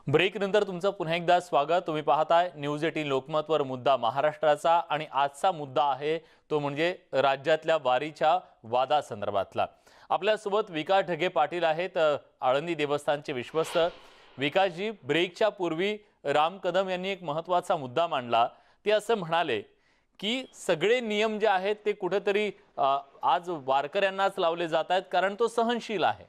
Break नंतर तुमचं पुन्हा एकदा स्वागत। तुम्ही पाहताय न्यूज 18 लोकमतवर मुद्दा महाराष्ट्राचा आणि आजचा मुद्दा आहे तो म्हणजे राज्यातल्या वारीच्या वादासंदर्भातला। आपल्यासोबत विकास ढगे पाटील आहेत, आळंदी देवस्थानचे विश्वस्त। विकासजी, ब्रेकच्या पूर्वी राम कदम यांनी एक महत्त्वाचा मुद्दा मांडला। ते असं म्हणाले की सगळे नियम जे आहेत ते कुठेतरी आज वारकऱ्यांनाच लावले जात आहेत कारण तो सहनशील आहे।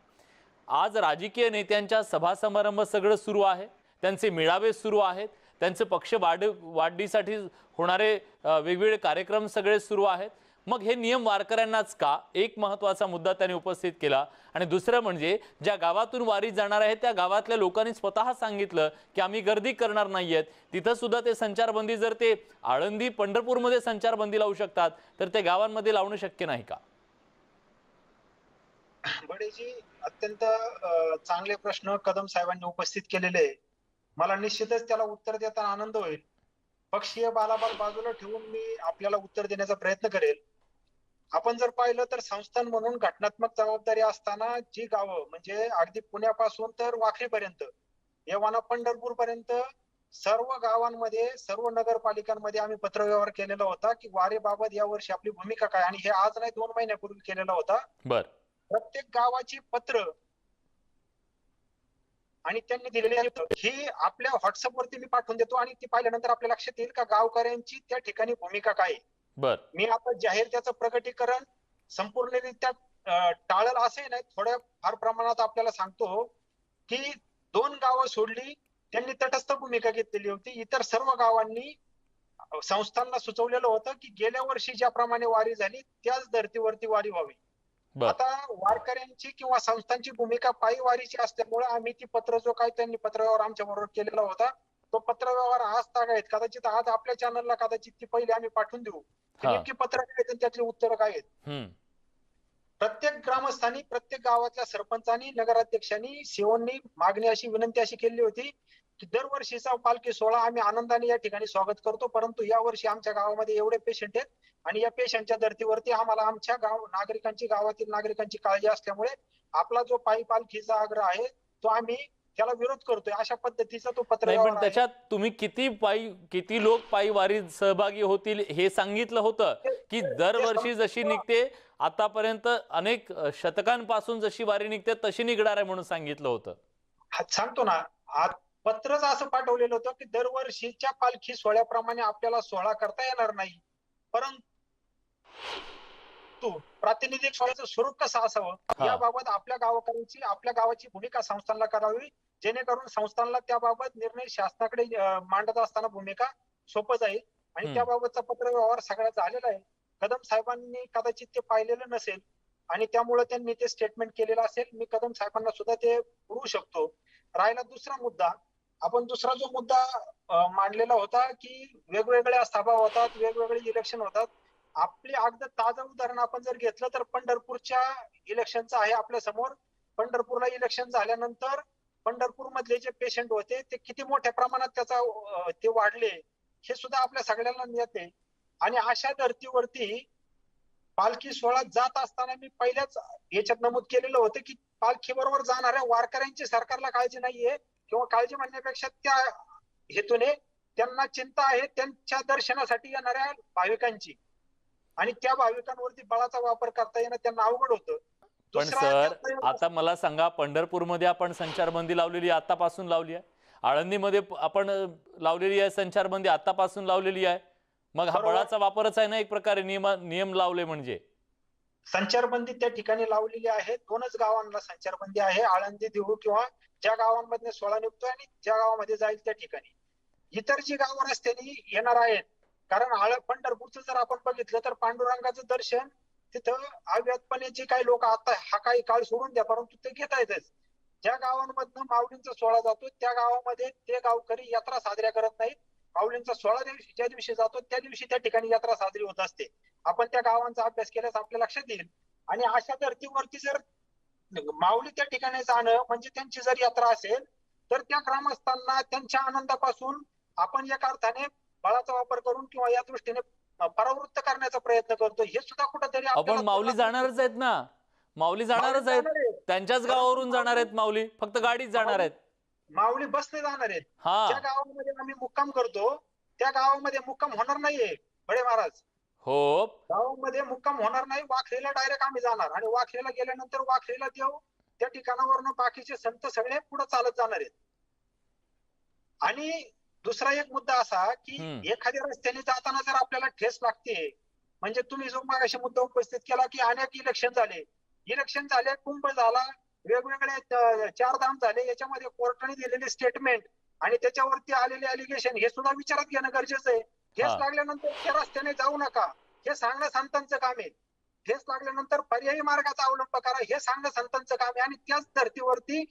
आज राजकीय नेत्यांच्या सभा समारंभ सगळं सुरू आहे, त्यांचे मेळावे सुरू आहेत, त्यांचे पक्ष वाढीसाठी होणारे वेगवेगळे कार्यक्रम सगळे सुरू आहेत। मग हे नियम वारकऱ्यांनाच का? एक महत्त्वाचा मुद्दा त्यांनी उपस्थित केला। आणि दुसरं म्हणजे ज्या गावातून वारी जाणार आहे त्या गावातल्या लोकांनी स्वतः सांगितलं की आम्ही गर्दी करणार नाहीयेत। तिथं सुद्धा ते संचारबंदी, जर ते आळंदी पंढरपूरमध्ये संचारबंदी लावू शकतात तर ते गावांमध्ये लावणं शक्य नाही का? बडेजी, अत्यंत चांगले प्रश्न कदम साहेबांनी उपस्थित केलेले आहे। मला निश्चितच त्याला उत्तर देताना आनंद होईल। पक्षीय बालाबाल बाजूला ठेवून मी आपल्याला उत्तर देण्याचा प्रयत्न करेल। आपण जर पाहिलं तर संस्थान म्हणून घटनात्मक जबाबदारी असताना जी गावं म्हणजे अगदी पुण्यापासून तर वाखरीपर्यंत, येवाना पंढरपूर पर्यंत सर्व गावांमध्ये, सर्व नगरपालिकांमध्ये आम्ही पत्रव्यवहार केलेला होता की वारीबाबत यावर्षी आपली भूमिका काय, आणि हे आज नाही 2 महिन्यापूर्वी केलेला होता। बरं, प्रत्येक गावाची पत्र आणि त्यांनी दिलेली ही आपल्या व्हॉट्सअपवरती मी पाठवून देतो आणि ती पाहिल्यानंतर आपल्या लक्षात येईल का गावकऱ्यांची त्या ठिकाणी भूमिका काय आहे। बरं, मी आता जाहीर त्याचं प्रकटीकरण संपूर्णरित्या टाळल असे नाही, थोड्या फार प्रमाणात आपल्याला सांगतो की 2 गावं सोडली त्यांनी तटस्थ भूमिका घेतलेली होती। इतर सर्व गावांनी संस्थांना सुचवलेलं होतं की गेल्या वर्षी ज्याप्रमाणे वारी झाली त्याच धर्तीवरती वारी व्हावी। बरं, आता वारकऱ्यांची किंवा संस्थांची भूमिका पायी वारीची असल्यामुळे आम्ही ती पत्र, जो काही त्यांनी पत्रव्यवहार आमच्या बरोबर केलेला होता तो पत्रव्यवहार आज तागायत, कदाचित आज आपल्या चॅनलला कदाचित ती पहिली आम्ही पाठवून देऊ की नेमकी पत्र काय आहेत त्यातली उत्तर काय आहेत। प्रत्येक ग्रामस्थांनी, प्रत्येक गावातल्या सरपंचांनी, नगराध्यक्षांनी, सीओनी मागणी अशी, विनंती अशी केली होती की दरवर्षीचा पालखी सोहळा आम्ही आनंदाने या ठिकाणी स्वागत करतो, परंतु या वर्षी आमच्या गावामध्ये एवढे पेशंट आहेत आणि या पेशंटच्या धर्तीवरती आम्हाला आमच्या नागरिकांची, गावातील नागरिकांची काळजी असल्यामुळे आपला जो पायी पालखीचा आग्रह आहे तो आम्ही त्याला विरोध करतोय, अशा पद्धतीचा तो पत्र नाही, पण त्याच्यात तुम्ही किती लोक पायी वारीत सहभागी होतील हे सांगितलं होतं की दरवर्षी जशी निघते आतापर्यंत अनेक शतकांपासून जशी वारी निघते तशी निघणार आहे म्हणून सांगितलं होतं। सांगतो ना, पत्रच असं पाठवलेलं होतं की दरवर्षीच्या पालखी सोहळ्याप्रमाणे आपल्याला सोहळा करता येणार नाही, परंतु प्रातिनिधिक सोहळ्याचं स्वरूप कसं असावं याबाबत आपल्या गावकऱ्यांची, आपल्या गावाची भूमिका संस्थानला करावी, जेणेकरून संस्थानला त्याबाबत निर्णय शासनाकडे मांडत असताना भूमिका सोपं जाईल। आणि त्याबाबतचा पत्रव्यवहार सगळ्यात झालेला आहे। कदम साहेबांनी कदाचित ते पाहिलेलं नसेल आणि त्यामुळे त्यांनी ते स्टेटमेंट केलेलं असेल। मी कदम साहेबांना सुद्धा ते पुरवू शकतो। राहिला दुसरा मुद्दा, आपण दुसरा जो मुद्दा मांडलेला होता की वेगवेगळ्या सभा होतात, वेगवेगळे इलेक्शन होतात। आपले अगदी ताजं उदाहरण आपण जर घेतलं तर पंढरपूरच्या इलेक्शनचं आहे आपल्या समोर। पंढरपूरला इलेक्शन झाल्यानंतर पंढरपूर मधले जे पेशंट होते ते किती मोठ्या प्रमाणात त्याचा ते वाढले हे सुद्धा आपल्या सगळ्यांना येते। आणि अशा धर्तीवरती पालखी सोहळा जात असताना मी पहिल्याच याच्यात नमूद केलेलं होतं की पालखी बरोबर जाणाऱ्या वारकऱ्यांची सरकारला काळजी नाहीये, किंवा काळजी म्हणण्यापेक्षा त्या हेतूने त्यांना चिंता आहे त्यांच्या दर्शनासाठी येणाऱ्या भाविकांची, आणि त्या भाविकांवरती बळाचा वापर करता येणं त्यांना अवघड होतं। पण सर, आता मला सांगा, पंढरपूरमध्ये आपण संचारबंदी लावलेली आहे, आतापासून लावली आहे। आळंदीमध्ये आपण लावलेली आहे संचारबंदी, आतापासून लावलेली आहे। मग हा बळाचा वापरच आहे ना एक प्रकारे, नियम लावले म्हणजे। संचारबंदी त्या ठिकाणी लावलेली आहे, 2च गावांना संचारबंदी आहे, आळंदी, देहू किंवा ज्या गावांमध्ये सोहळा निघतोय आणि ज्या गावामध्ये जाईल त्या ठिकाणी। इतर जी गावं रस्त्याने येणार आहेत, कारण पंढरपूरचं जर आपण बघितलं तर पांडुरंगाचं दर्शन तिथं अव्यातपणे काही लोक, आता हा काही काळ सोडून द्या परंतु ते घेता येतच। ज्या गावांमधनं माऊलींचा सोहळा जातो त्या गावामध्ये ते गावकरी यात्रा साजऱ्या करत नाहीत। माऊलींचा सोहळा ज्या दिवशी जातो त्या दिवशी त्या ठिकाणी यात्रा साजरी होत असते। आपण त्या गावांचा अभ्यास केल्यास आपल्या लक्षात येईल। आणि अशा धर्तीवरती जर माऊली त्या ठिकाणी जाणं म्हणजे त्यांची जर यात्रा असेल तर त्या ग्रामस्थांना त्यांच्या आनंदापासून आपण एका अर्थाने बळाचा वापर करून किंवा या दृष्टीने परावृत्त करण्याचा प्रयत्न करतो, हे सुद्धा कुठेतरी आपण माऊली जाणारच आहेत ना, माऊली जाणारच आहेत, त्यांच्याच गावावरून जाणार आहेत माऊली, फक्त गाडीत जाणार आहेत। माऊली बसने जाणार आहेत. हा ज्या गावामध्ये आम्ही मुक्काम करतो त्या गावामध्ये मुक्काम होणार नाहीये बडे महाराज. हो गावामध्ये मुक्काम होणार नाही. वाखरीला डायरेक्ट आम्ही जाणार आणि वाखरीला गेल्यानंतर वाखरीला देऊ त्या ठिकाणावरनं बाकीचे संत सगळे पुढे चालत जाणार आहेत. आणि दुसरा एक मुद्दा असा की एखाद्या रस्त्याने जाताना जर आपल्याला ठेस लागते, म्हणजे तुम्ही जो मागाशी मुद्दा उपस्थित केला की अनेक इलेक्शन झाले, कुंभ झाला, वेगवेगळे चारधाम झाले, याच्यामध्ये कोर्टाने दिलेले स्टेटमेंट आणि त्याच्यावरती आलेले अलिगेशन हे सुद्धा विचारात घेणं गरजेचं आहे. ठेस लागल्यानंतर त्या रस्त्याने जाऊ नका हे सांगणं संतांचं काम आहे. ठेस लागल्यानंतर पर्यायी मार्गाचा अवलंब करा हे सांगणं संतांचं काम आहे. आणि त्याच धर्तीवरती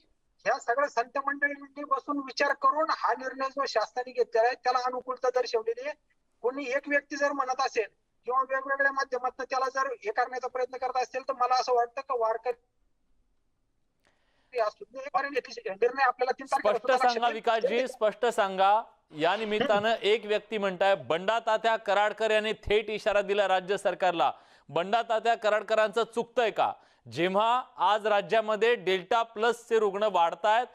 ह्या सगळ्या संत मंडळींनी बसून विचार करून हा निर्णय जो शासनाने घेतलेला आहे त्याला अनुकूलता दर्शवलेली आहे. कोणी एक व्यक्ती जर म्हणत असेल किंवा वेगवेगळ्या माध्यमातून त्याला जर हे करण्याचा प्रयत्न करत असेल तर मला असं वाटतं की वारकरी निर्णय आपल्याला 3 स्पष्ट सांगा विकासजी, स्पष्ट सांगा. या निमित्तानं एक व्यक्ती म्हणताय बंडा तात्या कराडकर यांनी थेट इशारा दिला राज्य सरकारला. बंडा तात्या कराडकरांचं चुकतंय का? जेव्हा आज राज्यामध्ये डेल्टा प्लसचे रुग्ण वाढतायत,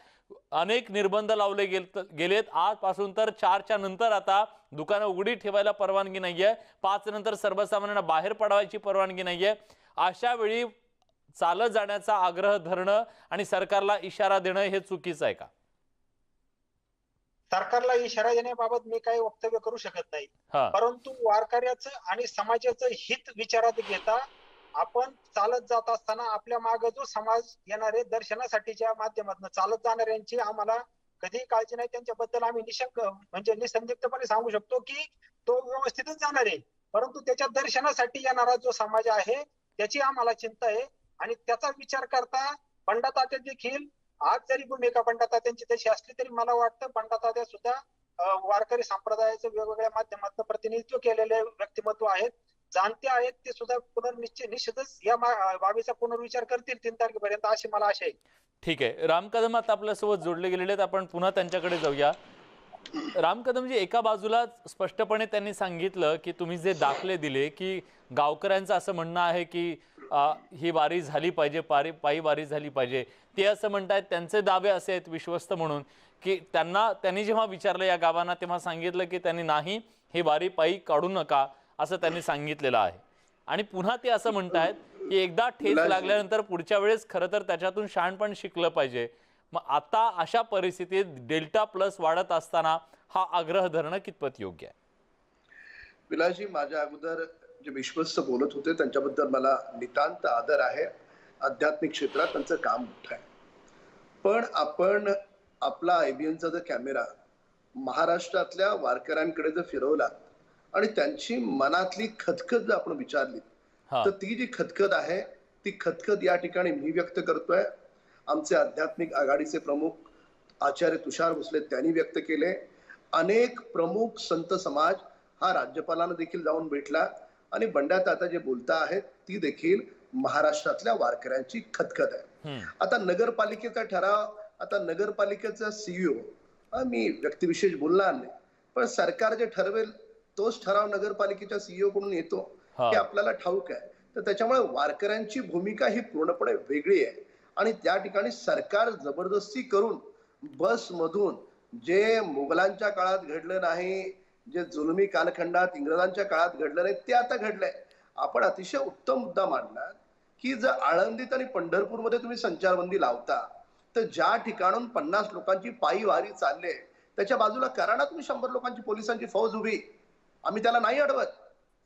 अनेक निर्बंध लावले गेलेत. आजपासून तर 4च्या नंतर आता दुकानं उघडी ठेवायला परवानगी नाहीये, 5 नंतर सर्वसामान्यांना बाहेर पडवायची परवानगी नाहीये. अशा वेळी चालत जाण्याचा आग्रह धरणं आणि सरकारला इशारा देणं हे चुकीचं आहे का? सरकारला इशारा देण्याबाबत मी काही वक्तव्य करू शकत नाही, परंतु वारकऱ्याचं आणि समाजाचं हित विचारात घेता आपण चालत जात असताना आपल्या मागे जो समाज येणारे दर्शनासाठीच्या माध्यमातून चालत जाणाऱ्यांची आम्हाला कधीही काळजी नाही. त्यांच्याबद्दल आम्ही म्हणजे निसंदिग्धपणे सांगू शकतो की तो व्यवस्थितच जाणार आहे, परंतु त्याच्या दर्शनासाठी येणारा जो समाज आहे त्याची आम्हाला चिंता आहे. आणि त्याचा विचार करता बंडा तात्या देखील आज जरी भूमिका बंडा तात्यांची तशी असली तरी मला वाटतं बंडा तात्या सुद्धा वारकरी संप्रदायाचं वेगवेगळ्या माध्यमातून प्रतिनिधित्व केलेले व्यक्तिमत्व आहेत, जाणते आहेत. ते सुद्धा निश्चितच या बाबीचा पुनर्विचार करतील 3 तारखेपर्यंत अशी मला आशा आहे. ठीक आहे. राम कदम आता आपल्यासोबत जोडले गेलेले आहेत, आपण पुन्हा त्यांच्याकडे जाऊया. राम कदमजी, एका बाजूला स्पष्टपणे त्यांनी सांगितलं की तुम्ही जे दाखले दिले की गावकऱ्यांचं असं म्हणणं आहे की ही वारी झाली पाहिजे, पायी वारी झाली पाहिजे. ते असं म्हणतायत, त्यांचे दावे असे आहेत विश्वस्त म्हणून की त्यांनी जेव्हा विचारलं या गावांना तेव्हा सांगितलं की त्यांनी नाही, ही वारी पायी काढू नका असं त्यांनी सांगितलेलं आहे. आणि पुन्हा ते असं म्हणतायत की एकदा ठेच लागल्यानंतर पुढच्या वेळेस खरं तर त्याच्यातून शहाणपण शिकलं पाहिजे. मग आता अशा परिस्थितीत डेल्टा प्लस वाढत असताना हा आग्रह धरणं कितपत योग्य आहे? विलासजी, माझ्या अगोदर जे विश्वस्त बोलत होते त्यांच्याबद्दल मला नितांत आदर आहे. आध्यात्मिक क्षेत्रात त्यांचं काम मोठं आहे. पण आपण आपला IBNचा जर कॅमेरा महाराष्ट्रातल्या वारकऱ्यांकडे जर फिरवला आणि त्यांची मनातली खदखद जर आपण विचारली तर ती जी खदखद आहे ती खदखद या ठिकाणी मी व्यक्त करतोय. आमचे आध्यात्मिक आघाडीचे प्रमुख आचार्य तुषार भोसले त्यांनी व्यक्त केले. अनेक प्रमुख संत समाज हा राज्यपालांना देखील जाऊन भेटला आणि बंडा तात्या जे बोलता आहेत ती देखील महाराष्ट्रातल्या वारकऱ्यांची खदखद आहे. आता नगरपालिकेचा ठराव, आता नगरपालिकेचा CEO, मी व्यक्तिविशेष बोलणार नाही, पण सरकार जे ठरवेल तोच ठराव नगरपालिकेच्या CEO कडून येतो हे आपल्याला ठाऊक आहे. तर त्याच्यामुळे वारकऱ्यांची भूमिका ही पूर्णपणे वेगळी आहे. आणि त्या ठिकाणी सरकार जबरदस्ती करून बस मधून जे मुघलांच्या काळात घडलं नाही, जे जुलमी कालखंडात इंग्रजांच्या काळात घडलं नाही ते आता घडलंय. आपण अतिशय उत्तम मुद्दा मांडला की जर आळंदीत आणि पंढरपूरमध्ये तुम्ही संचारबंदी लावता तर ज्या ठिकाणून 50 लोकांची पायी वारी चालले त्याच्या बाजूला करा ना तुम्ही 100 लोकांची पोलिसांची फौज उभी. आम्ही त्याला नाही अडवत.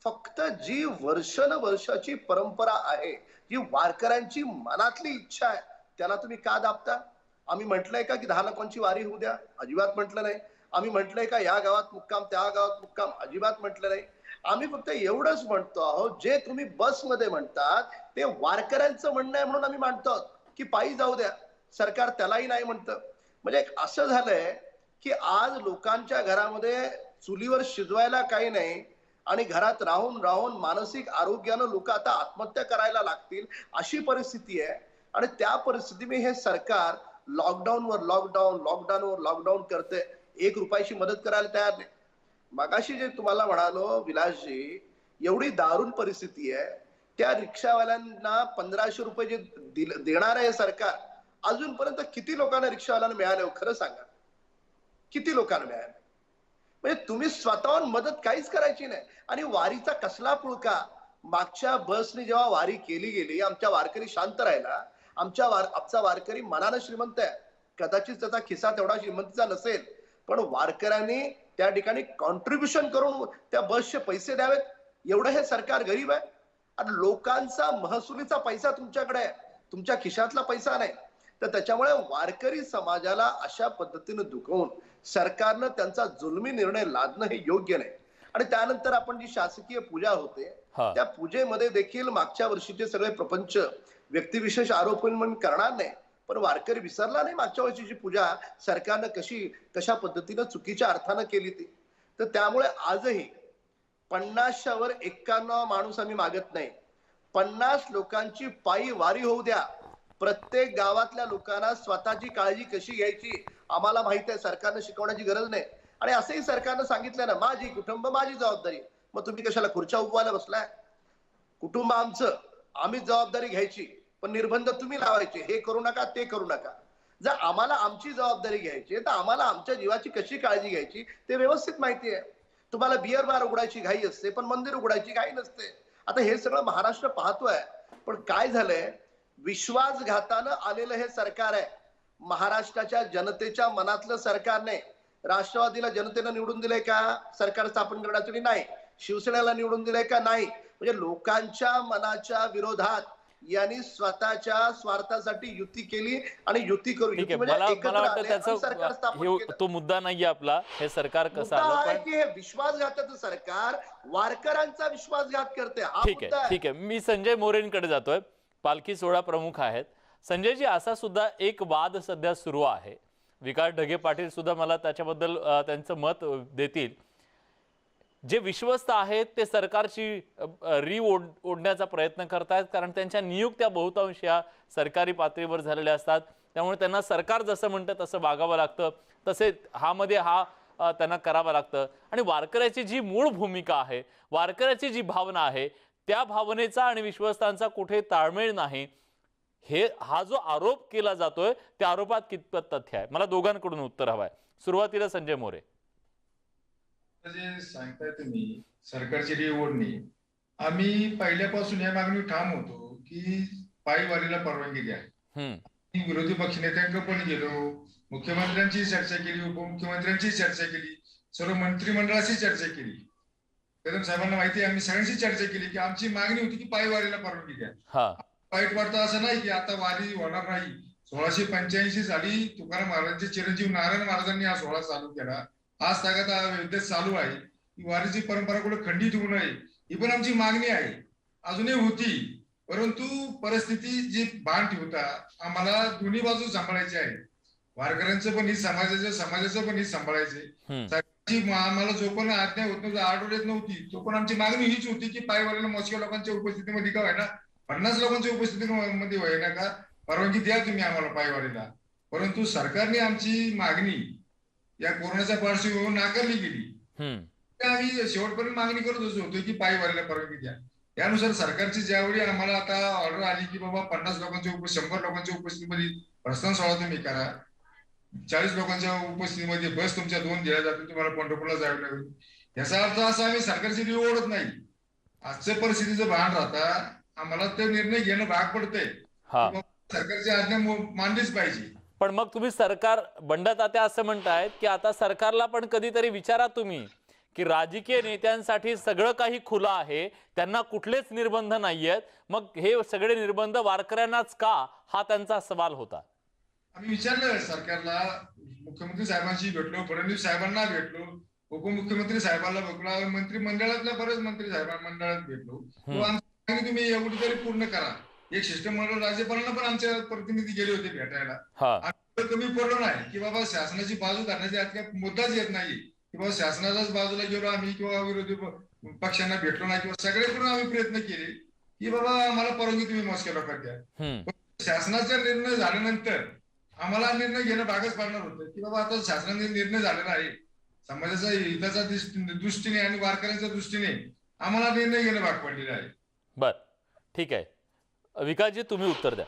फक्त जी वर्षानुवर्षाची परंपरा आहे, जी वारकऱ्यांची मनातली इच्छा आहे त्याला तुम्ही का दाबता? आम्ही म्हटलंय का की 10 लोकांची वारी होऊ द्या? अजिबात म्हटलं नाही. आम्ही म्हटलंय का या गावात मुक्काम त्या गावात मुक्काम? अजिबात म्हटलं नाही. आम्ही फक्त एवढंच म्हणतो आहोत, जे तुम्ही बसमध्ये म्हणतात ते वारकऱ्यांचं म्हणणं आहे म्हणून आम्ही मांडतो की पायी जाऊ द्या. सरकार त्यालाही नाही म्हणतं. म्हणजे असं झालंय की आज लोकांच्या घरामध्ये चुलीवर शिजवायला काही नाही आणि घरात राहून राहून मानसिक आरोग्यानं लोक आता आत्महत्या करायला लागतील अशी परिस्थिती आहे. आणि त्या परिस्थितीमध्ये हे सरकार लॉकडाऊनवर लॉकडाऊन करते, 1 रुपयाची मदत करायला तयार नाही. मगाशी जे तुम्हाला म्हणालो विलासजी, एवढी दारुण परिस्थिती आहे, त्या रिक्षावाल्यांना 1500 रुपये जे देणार आहे सरकार, अजूनपर्यंत किती लोकांना रिक्षावाल्यांना मिळाले हो खरं सांगा? किती लोकांना मिळालं? म्हणजे तुम्ही स्वतःहून मदत काहीच करायची नाही. आणि वारीचा कसला पुळका? मागच्या बसने जेव्हा वारी केली गेली, आमच्या वारकरी शांत राहिला. आमचा वारकरी मनानं श्रीमंत आहे. कदाचित त्याचा खिसा तेवढा श्रीमंतीचा नसेल, पण वारकऱ्यांनी त्या ठिकाणी कॉन्ट्रीब्युशन करून त्या बसचे पैसे द्यावेत. एवढं हे सरकार गरीब आहे? आणि लोकांचा महसुलीचा पैसा तुमच्याकडे आहे, तुमच्या खिशातला पैसा नाही. तर त्याच्यामुळे वारकरी समाजाला अशा पद्धतीने दुखवून सरकारनं त्यांचा जुलमी निर्णय लादणं हे योग्य नाही. आणि त्यानंतर आपण जी शासकीय पूजा होते हा. त्या पूजेमध्ये देखील मागच्या वर्षीचे सगळे प्रपंच व्यक्तिविशेष आरोपण करणार नाही, पण वारकरी विसरला नाही मागच्या वर्षीची पूजा सरकारनं कशा पद्धतीनं चुकीच्या अर्थानं केली ती. तर त्यामुळे आजही 50च्या वर 91 माणूस आम्ही मागत नाही. 50 लोकांची पायी वारी होऊ द्या. प्रत्येक गावातल्या लोकांना स्वतःची काळजी कशी घ्यायची आम्हाला माहित आहे. सरकारनं शिकवण्याची गरज नाही. आणि असंही सरकारनं सांगितलं ना, माझी कुटुंब माझी जबाबदारी. मग तुम्ही कशाला खुर्च्या उभवायला बसलाय? कुटुंब आमचं, आम्हीच जबाबदारी घ्यायची, पण निर्बंध तुम्ही लावायचे, हे करू नका ते करू नका. जर आम्हाला आमची जबाबदारी घ्यायची तर आम्हाला आमच्या जीवाची कशी काळजी घ्यायची ते व्यवस्थित माहिती आहे. तुम्हाला बिअर बार उघडायची घाई असते, पण मंदिर उघडायची घाई नसते. आता हे सगळं महाराष्ट्र पाहतोय. पण काय झालंय, विश्वासघातानं आलेलं हे सरकार आहे. महाराष्ट्राच्या जनतेच्या मनातलं सरकार नाही. राष्ट्रवादीला जनतेनं निवडून दिलंय का सरकार स्थापन करण्यासाठी? नाही. शिवसेनेला निवडून दिलंय का? नाही. म्हणजे लोकांच्या मनाच्या विरोधात यांनी स्वतःच्या स्वार्थासाठी युती केली आणि युती करू ठीक आहे. म्हणजे मला एकत्र वाटतं आले आणि त्याचं सरकार स्थापन केलं. तो मुद्दा नाहीये आपला, हे सरकार कसं मुद्दा आलं. आहे पण की हे विश्वासघाताचं सरकार वारकऱ्यांचा विश्वासघात करते. हा ठीक मुद्दा आहे, आहे. ठीक आहे. मी संजय मोरेंकडे जातोय. पालखी सोहळा प्रमुख आहेत. संजयजी, असा सुद्धा एक वाद सध्या सुरू आहे. विकास ढगे पाटील सुद्धा मला त्याच्याबद्दल त्यांचं मत देतील. जे विश्वस्त आहेत ते सरकारची ओढण्याचा प्रयत्न करतायत, कारण त्यांच्या नियुक्त्या बहुतांश या सरकारी पातळीवर झालेल्या असतात. त्यामुळे त्यांना सरकार जसं म्हणतं तसं वागावं लागतं, तसे त्यांना करावं लागतं. आणि वारकऱ्याची जी मूळ भूमिका आहे, वारकऱ्याची जी भावना आहे, त्या भावनेचा आणि विश्वस्तांचा कुठे ताळमेळ नाही. हा जो आरोप केला जातोय त्या आरोपात कितपत तथ्य आहे? मला दोघांकडून उत्तर हवंय. सुरुवातीला संजय मोरे. जे सांगताय तुम्ही सरकारची रिओढणी, आम्ही पहिल्यापासून या मागणी ठाम होतो की पायी वारीला परवानगी द्या. विरोधी पक्षनेत्यांकडे पण गेलो, मुख्यमंत्र्यांची चर्चा केली, उपमुख्यमंत्र्यांची चर्चा केली, सर्व मंत्रिमंडळाशी चर्चा केली. कदम साहेबांना माहिती आहे, आम्ही सगळ्यांशी चर्चा केली की आमची मागणी होती की पायी वारीला परवानगी द्या. वाईट वाटतं असं नाही की आता वारी होणार नाही. 1685 साली तुकाराम महाराजांचे चिरंजीव नारायण महाराजांनी हा सोहळा चालू केला. आज तागात विद्येत चालू आहे की वारीची परंपरा कुठे खंडित होऊ नये, ही पण आमची मागणी आहे, अजूनही होती. परंतु परिस्थिती जी भान ठेवता आम्हाला दोन्ही बाजू सांभाळायची आहे. वारकऱ्यांचं पण हित, समाजाचं पण हित सांभाळायचे. आम्हाला जो पण आज्ञा होत नव्हती, आढळ येत नव्हती, तो पण आमची मागणी हीच होती की पायी वारीला मोजक्या लोकांच्या उपस्थितीमध्ये का व्हायना, 50 लोकांच्या उपस्थितीमध्ये व्हायना का परवानगी द्या तुम्ही आम्हाला पायी वारीला. परंतु सरकारने आमची मागणी या कोरोनाच्या पार्श्वभूमीवर नाकारली गेली. आम्ही शेवटपर्यंत मागणी करत होतो की पायी वारीला परवानगी द्या. त्यानुसार सरकारची ज्यावेळी आम्हाला आता ऑर्डर आली की बाबा 50 लोकांच्या 100 लोकांच्या उपस्थितीमध्ये प्रस्थान सोहळा तुम्ही करा, 40 लोकांच्या उपस्थितीमध्ये बस तुमच्या 2 दिल्या जातील, तुम्हाला पंढरपूरला जावं लागेल, याचा अर्थ असा आम्ही सरकारची रिओ ओढत नाही. आजच्या परिस्थितीचं भान राहता आम्हाला ते निर्णय घेणं भाग पडतंय. सरकारची आज्ञा मानलीच पाहिजे. पण मग तुम्ही सरकार बंडात आता असं म्हणतायत की आता सरकारला पण कधीतरी विचारा तुम्ही की राजकीय नेत्यांसाठी सगळं काही खुलं आहे, त्यांना कुठलेच निर्बंध नाहीयेत, मग हे सगळे निर्बंध वारकऱ्यांनाच का, हा त्यांचा सवाल होता. आम्ही विचारलं सरकारला, मुख्यमंत्री साहेबांशी भेटलो, फडणवीस साहेबांना भेटलो, उपमुख्यमंत्री साहेबांना भेटलो, मंत्रिमंडळातल्या बरेच मंत्री साहेबांमंडळात भेटलो. तुम्ही एवढी तरी पूर्ण करा. एक शिष्टमंडळ राज्यपालांना पण आमच्या प्रतिनिधी गेले होते भेटायला. कमी पडलो नाही की बाबा शासनाची बाजू धरण्याचा काही मुद्दाच येत नाही की बाबा शासनाच्याच बाजूला गेलो आम्ही किंवा विरोधी पक्षांना भेटलो नाही, किंवा सगळेकडून आम्ही प्रयत्न केले की बाबा आम्हाला परवानगी तुम्ही मोजक्या लोकांना द्या. शासनाचा निर्णय झाल्यानंतर आम्हाला निर्णय घेणं भागच पडणार होतं की बाबा आता शासनाने निर्णय झालेला आहे, समाजाच्या हिताच्या दृष्टीने आणि वारकऱ्यांच्या दृष्टीने आम्हाला निर्णय घेणं भाग पडलेला आहे. बर, ठीक आहे. विकासजी तुम्ही उत्तर द्या.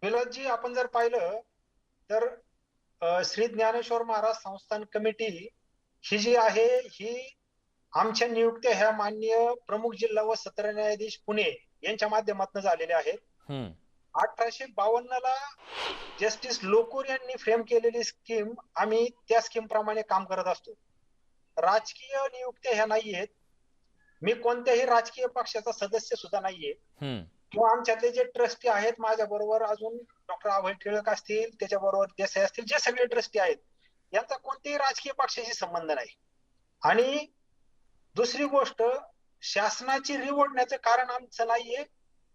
विलासजी, आपण जर पाहिलं तर श्री ज्ञानेश्वर महाराज संस्थान कमिटी ही जी आहे ही आमच्या नियुक्त्या ह्या माननीय प्रमुख जिल्हा व सत्र न्यायाधीश पुणे यांच्या माध्यमातून झालेल्या आहेत. 1852 ला जस्टिस लोकूर यांनी फ्रेम केलेली स्कीम आम्ही त्या स्कीम प्रमाणे काम करत असतो. राजकीय नियुक्त्या ह्या नाहीयेत. मी कोणत्याही राजकीय पक्षाचा सदस्य सुद्धा नाहीये किंवा आमच्यातले जे ट्रस्टी आहेत माझ्या बरोबर अजून डॉक्टर अभय टिळक असतील, त्याच्याबरोबर देसाई असतील, जे सगळे ट्रस्टी आहेत यांचा कोणत्याही राजकीय पक्षाशी संबंध नाही. आणि दुसरी गोष्ट, शासनाची ओढण्याचं कारण आमचं नाहीये.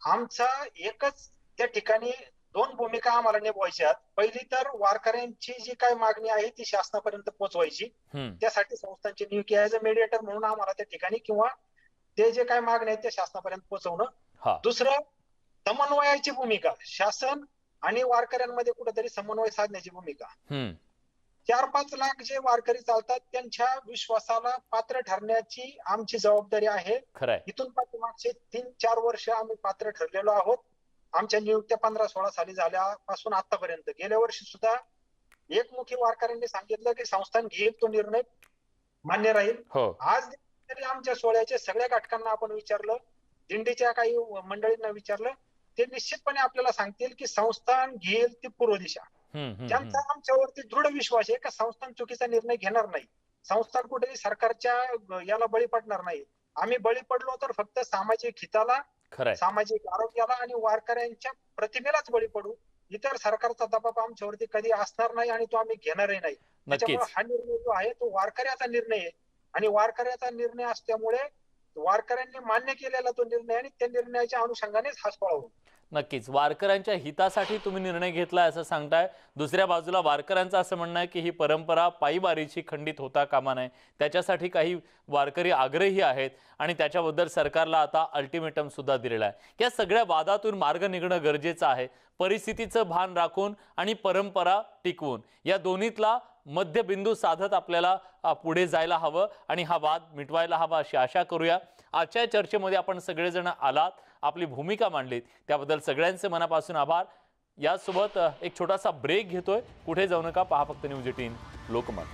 आमचा एकच त्या ठिकाणी 2 भूमिका आम्हाला निभवायच्यात. पहिली तर वारकऱ्यांची जी काही मागणी आहे ती शासनापर्यंत पोहोचवायची. त्यासाठी संस्थांची नियुक्ती ऍज अ मीडिएटर म्हणून आम्हाला त्या ठिकाणी किंवा ते जे काही मागणी आहेत त्या शासनापर्यंत पोहोचवणं. दुसरं, समन्वयाची भूमिका, शासन आणि वारकऱ्यांमध्ये कुठेतरी समन्वय साधण्याची भूमिका. 4-5 लाख जे वारकरी चालतात त्यांच्या विश्वासाला पात्र ठरण्याची आमची जबाबदारी आहे. इथून पाठीमागचे 3-4 वर्ष आम्ही पात्र ठरलेलो आहोत. आमच्या नियुक्त्या 15-16 साली झाल्यापासून आतापर्यंत गेल्या वर्षी सुद्धा एकमुखी वारकऱ्यांनी सांगितलं की संस्थान घेईल तो निर्णय मान्य राहील. आज तरी आमच्या सोहळ्याच्या सगळ्या घटकांना आपण विचारलं, दिंडीच्या काही मंडळींना विचारलं, ते निश्चितपणे आपल्याला सांगतील की संस्थान घेईल ती पूर्व दिशा. त्यांचा आमच्यावरती दृढ विश्वास आहे का संस्थान चुकीचा निर्णय घेणार नाही. संस्थान कुठेही सरकारच्या याला बळी पडणार नाही. आम्ही बळी पडलो तर फक्त सामाजिक हिताला, सामाजिक आरोग्याला आणि वारकऱ्यांच्या प्रतिमेलाच बळी पडू. इतर सरकारचा दबाव आमच्यावरती कधी असणार नाही आणि तो आम्ही घेणारही नाही. त्याच्यामुळे हा निर्णय जो आहे तो वारकऱ्याचा निर्णय आहे आणि वारकऱ्याचा निर्णय असल्यामुळे वारकऱ्यांनी मान्य केलेला तो निर्णय आणि त्या निर्णयाच्या अनुषंगानेच हा सोहळा होतो. नक्कीच वारकऱ्यांच्या हितासाठी तुम्ही निर्णय घेतलाय असं सांगताय. दुसऱ्या बाजूला वारकऱ्यांचं असं म्हणणं आहे की ही परंपरा पायीवारीची खंडित होता कामा नये. त्याच्यासाठी काही वारकरी आग्रही आहेत आणि त्याच्याबद्दल सरकारला आता अल्टिमेटम सुद्धा दिलेला आहे. या सगळ्या वादातून मार्ग निघणं गरजेचं आहे. परिस्थितीचं भान राखून आणि परंपरा टिकवून या दोन्हीतला मध्यबिंदू साधत आपल्याला पुढे जायला हवं आणि हा वाद मिटवायला हवा अशी आशा करूया. आजच्या चर्चेमध्ये आपण सगळेजण आलात, आपली भूमिका मांडलीत, त्याबद्दल सगळ्यांचे मनापासून आभार. यासोबत एक छोटासा ब्रेक घेतोय. कुठे जाऊ नका, पहा फक्त न्यूज 18 लोकमत.